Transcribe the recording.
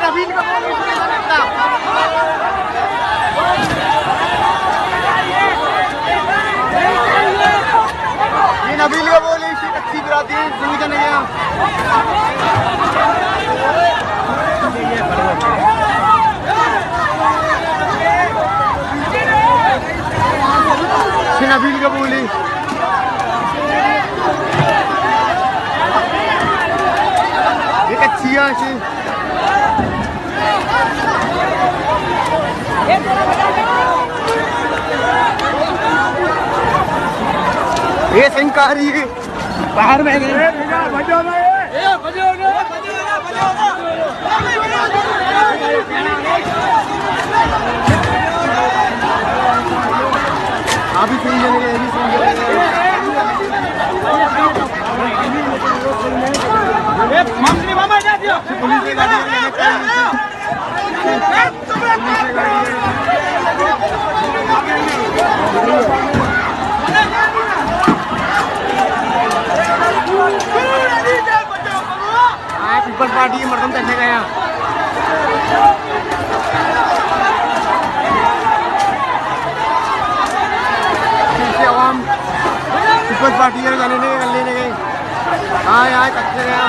नबील का बोल ये नबील का बोल इसी अच्छी कराती है शुरू से नहीं गया नबील का बोली एक अच्छी है ये संकारी बाहर में आप ही सुन जाएंगे ये भी सुन जाएंगे मंत्री मामा जा दियो पुलिस की गाड़ी पीपल पार्टी मर्दम करने गया आवाम पीपल्स पार्टी जाने नहीं गए हाँ यहाँ कच्चे गया